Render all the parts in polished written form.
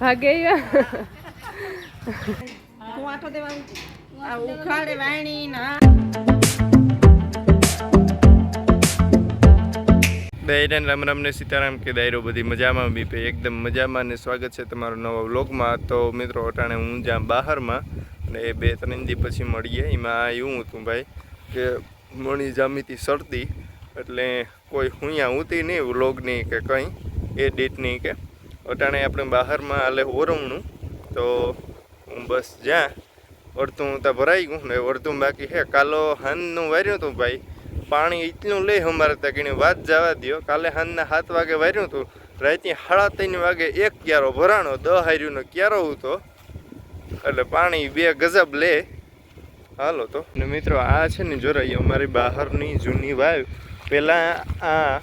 ભાગે હું આટો દેવાનું આ ઉખાડે વાણી ના દૈરાન રામ રામ ને સીતારામ કે દાયરો બધી મજામાં બીપે એકદમ મજામાં ને સ્વાગત છે તમારું નવા વ્લોગમાં। તો મિત્રો અટાણે હું જ્યાં બહારમાં અને 2-3 દી પછી મળીએ એમાં એવું હતું ભાઈ કે મણી જામીતી શરદી એટલે કોઈ હુંયા ઉતી નહીં વ્લોગની કે કંઈ એડિટની કે અટાણે આપણે બહારમાં હાલે ઓરમણું તો હું બસ જ્યાં અડધું ત્યાં ભરાઈ ગયું ને અડધું બાકી છે। કાલો હાનનું વાર્યું હતું ભાઈ પાણી એટલું લે અમારે ત્યાં કીને વાત જવા દો। કાલે હાનના 7 વાગે વાર્યું હતું રાતે 3:30 વાગે એક ક્યારો ભરાણો 10 હાર્યુંનો ક્યારો હતો એટલે પાણી 2 ગજબ લે હાલો તો। ને મિત્રો આ છે ને જોરાઈ અમારી બહારની જૂની વાવ પહેલાં આ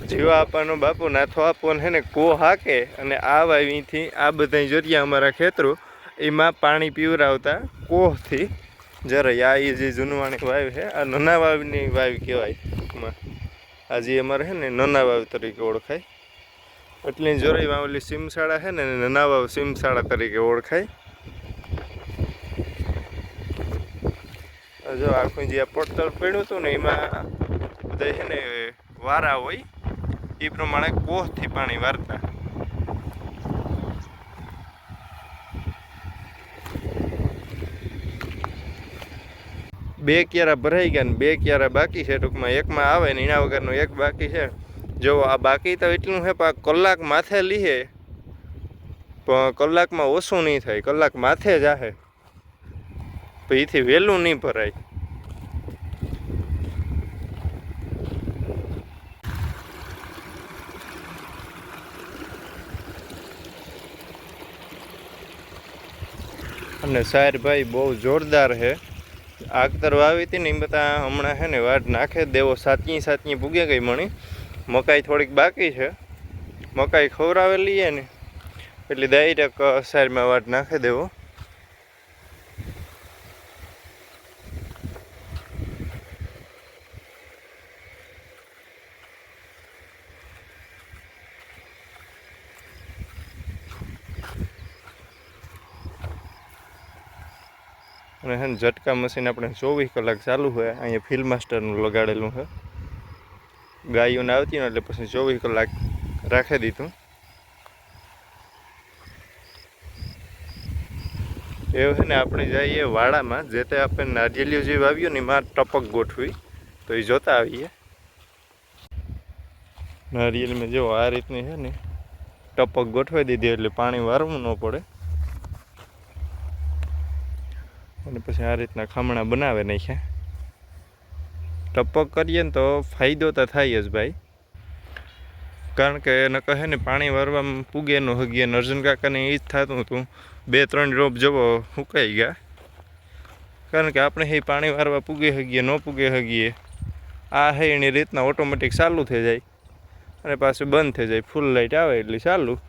જીવા આપવાનો બાપુ નાથો આપવાનો છે ને કો હાકે અને આ વાવીથી આ બધા જોરિયા અમારા ખેતરો એમાં પાણી પીવરાવતા કોહથી જરાય આ એ જે જૂનવાણી વાવ છે આ નાના વાવની વાવ કહેવાય ટૂંકમાં આ જે અમારે છે ને નાના વાવ તરીકે ઓળખાય એટલે જોરાઈ વાવલી સીમશાળા છે ને નાના વાવ સીમશાળા તરીકે ઓળખાય। જો આખું જે પડતર પડ્યું હતું ને એમાં બધા છે ને વારા હોય એ પ્રમાણે કોહથી પાણી વારતા। બે ક્યારા ભરાઈ ગયા ને 2 ક્યારા બાકી છે ટૂંકમાં એકમાં આવે ને એના વગરનું એક બાકી છે। જો આ બાકી તો એટલું છે પણ કલાક માથે લીહે પણ કલાકમાં ઓછું નહીં થાય કલાક માથે જ આહે પણ એથી વહેલું નહીં ભરાય। અને સાર ભાઈ બહુ જોરદાર છે। આગતર વાવી હતી ને એ બધા હમણાં છે ને વાટ નાખે દેવો સાચી પૂગે ગઈ મણી મકાઈ થોડીક બાકી છે મકાઈ ખવડાવેલી ને એટલે ડાયરેક્ટ સારમાં વાટ નાખી દેવો। અને હે ઝટકા મશીન આપણે 24 કલાક ચાલુ હોય અહીંયા ફિલ્ડ માસ્ટરનું લગાડેલું છે ગાયોને આવતી ને એટલે પછી 24 કલાક રાખી દીધું। એવું છે ને આપણે જઈએ વાડામાં જે તે આપણે નારિયેળિયું જે વાવ્યું ને એમાં ટપક ગોઠવી તો એ જોતા આવીએ। નારિયેળમાં જો આ રીતની છે ને ટપક ગોઠવાઈ દીધી એટલે પાણી વારવું ન પડે અને પછી આ રીતના ખમણા બનાવે નાખ્યા। ટપક કરીએ ને તો ફાયદો તો થાય જ ભાઈ કારણ કે એને કહે ને પાણી વારવામાં પૂગે ન હગીએ અર્જુન કાકાને એ જ થતું હતું 2-3 ડ્રોપ જવો સુકાઈ ગયા કારણ કે આપણે એ પાણી વારવા પૂગે હગીએ ન પૂગે હગીએ આ હે એની રીતના ઓટોમેટિક ચાલુ થઈ જાય અને પાછું બંધ થઈ જાય ફૂલ લાઇટ આવે એટલે ચાલુ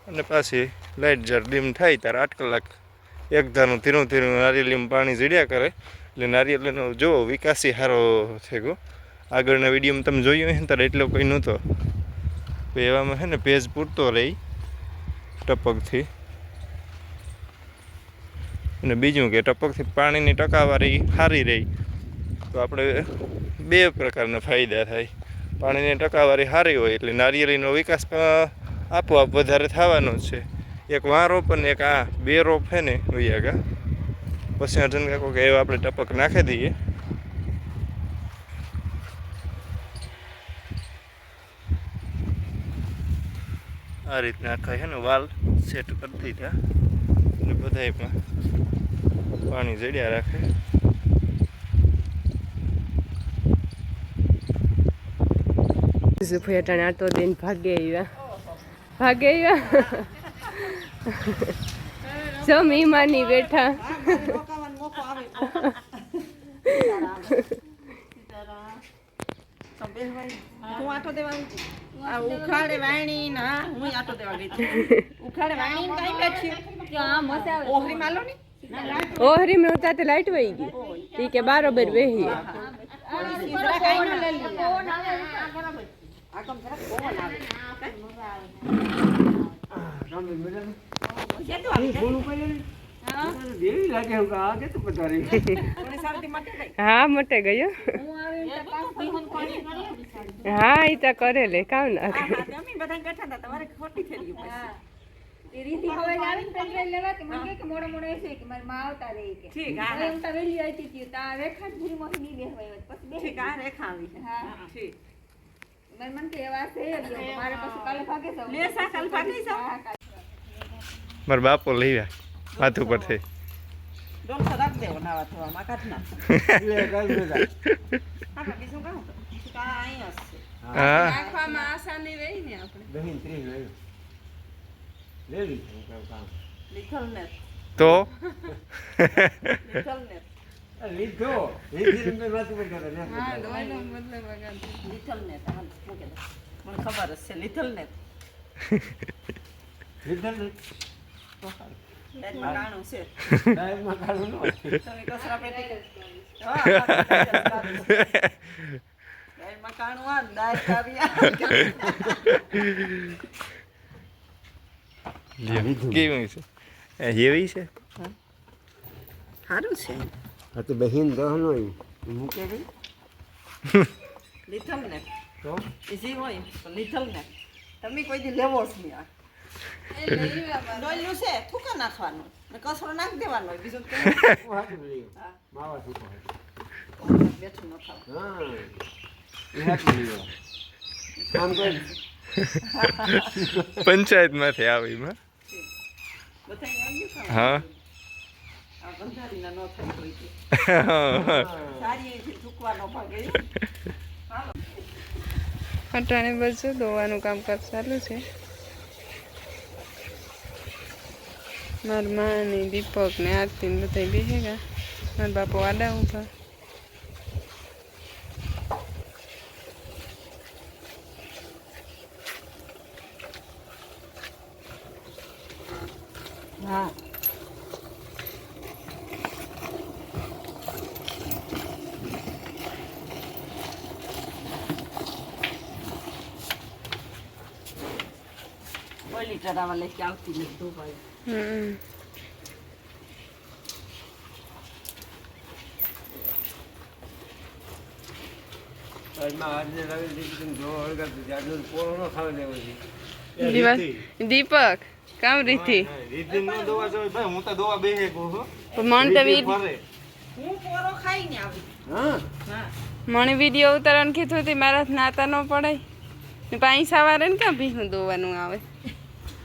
અને પાછી લાઇટ જ્યારે ડીમ થાય ત્યારે 8 કલાક એક ધારું ધીરું નારિયેળીમાં પાણી ઝીડ્યા કરે એટલે નારિયેળીનો જો વિકાસી સારો થઈ ગયો। આગળના વિડીયોમાં તમે જોયું હોય ને ત્યારે એટલો કોઈ નહોતો તો એવામાં છે ને ભેજ પૂરતો રહી ટપકથી। અને બીજું કે ટપકથી પાણીની ટકાવારી સારી રહી તો આપણે 2 પ્રકારના ફાયદા થાય। પાણીની ટકાવારી સારી હોય એટલે નારિયેળીનો વિકાસ આપોઆપ વધારે થવાનો જ છે। એક વા રોપ અને એક આ 2 રોપ છે ને વૈયાગા પછી અર્જુન કાકો કે એવા આપણે ટપક નાખી દઈએ। આ રીતના આખા છે ને વાલ સેટ કરી દીધા અને બધા એમાં પાણી જડ્યા રાખે। સુફિયાટાને આટો દઈને ભાગે જો મીમાની બેઠા હું આટો દેવાનું આ ઉખાડે વાણી ના હું આટો દેવા ગઈ ઉખાડે વાણી કઈ બેઠી ક્યાં મસે ઓહરી માલો ની ઓહરી में होता तो लाइट वही गई ठीक है बराबर वही है જેતું આવી જાય. થોડી શરદી માટે લઈ. હા મટે ગયો હા એ તો કરે લે કામ ના હા, હા, અમે બધા બેઠા હતા તમારે ખોટી થઈ ગઈ પછી. રીતિ હવે આવીને પેન્ડ્રાઈવ લેવા કે મને કે મોડો મોડો એસે કે મારી માં આવતા રહે કે ઠીક હા હવે હા. હું તો વેલી આવી હતી તા રેખા જ ભૂરી માંથી નહીં બેહવાય પછી બે ઠીક આ રેખા આવી છે. હા. હા, ઠીક. મારે મન કે એવા છે જ લો. મારે પછી કાલે ભાગે જાવ લે સા કાલ ભાગી જાઓ. હા કાલે મારા બાપો લઈ ગયા માથું પરથી ડોક્ટર રાખ દેવો નાવા ધોવામાં કાઢ નાખ. હા, બીજું કાં? બીજું કાં અહીંયા જ છે. હા નાખવામાં આસાની રહી ને આપણે લીથલ ને તો લીથલ ને હા દોયનો મતલબ વગાડ લીથલ ને હાલ મૂકે દે. મને ખબર જ છે લીથલ ને દાજમાં કાણું છે. તમે કચરા પેટી હા, દાજમાં કાણું આ દાજ આવ્યા. કેવી છે હેવી છે સારું છે બહેન દહનો મૂકે ગઈ લીથલ ને તો ઈઝી હોય તો લીથલ ને તમે કોઈ દી લેવો જ નહીં. આ ડોલ્યું છે થૂકા નાખવાનું ને કચરો નાખી દેવાનો હોય. બીજું તો હા. માવા શું બેઠું ન ખાવ. હા એ હાથું લીધો આમ કરી પંચાયતમાંથી આવી માં બધા આવ્યું ખાવ. હા આ ગંધારીના ન થાય કોઈ દી. સારી એથી થૂકવાનો ભાગે. અટાણે બધું દોવાનું કામકાજ ચાલુ છે મારી મા ને દીપક ને આરતી ને બધા બેહેગા મારા બાપુ આડા ઊભા હા કોઈ લીટર આવા લઈ આવતી નથી ધોવાય. હમ આજને રવિ દીકરી જો હળગાતું છે આજનો પોળો ન ખાવા દેવો છે દિવસ દીપક કામ રીતિ રીતિ નો દોવા જોઈએ ભાઈ હું તો દોવા બેહે ગયો હો મન તો ફરે હું પોરો ખાઈને આવી. હા હા મને વિડીયો ઉતારવાનું કીધું હતી મારા નાતા ન પડાય ને પાણી સવારે ને ક્યાં ભીનું દોવાનું આવે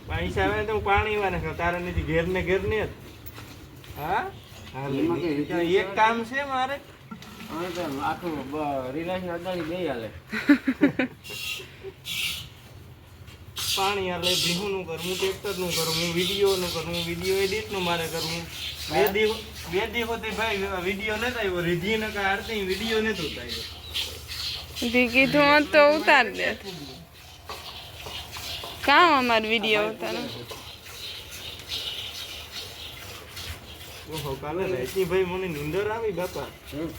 પૈસા આવે તો હું પાણી વાળા ખાવ તારા નથી ઘેર ને ઘેર ને હા એક કામ છે મારે આખું રિલાયન્સ અદાણી બે હાલે પાણી હાલે ભીહું નું કરું હું ટ્રેક્ટર નું કરું હું વિડીયો નું કરું હું વિડીયો એડિટ નું મારે કરવું બે દિવસથી ભાઈ વિડીયો નથી આવ્યો રીધી ને કાંઈ આરતી વિડીયો નથી ઉતાર્યો તી કીધું હોત તો ઉતાર દે કામ અમાર વિડીયો ઉતારો ઓહો કાલે રાતની ભાઈ મને નીંદર આવી બાપા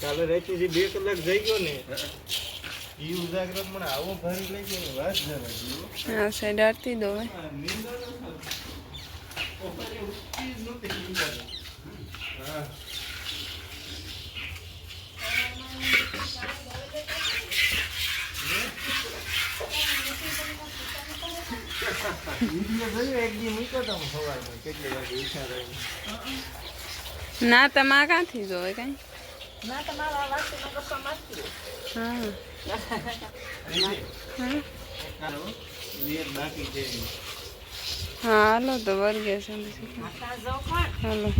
કાલે રાતની જે 2 કલાક જઈ ગયો ને ઈ ઉજાગરત મને આવો ભારી લઈ ગયો ને વાત જરા જીવો હા સાઈડ આરતી દો નીંદર ઓહો એ ઉઠી જ નહોતી નીંદર હા વિડીયો જોયો એક દી મૂક્યો તો સવારમાં કેટલી વાગે ઈચ્છા રહી ના તમારે ક્યાંથી જોવે કઈ ના તમારા વાસી ગપ્પા મારતી હા હા બાકી છે હા હાલો તો વર્ગે છે આટલા જાવ પણ હાલો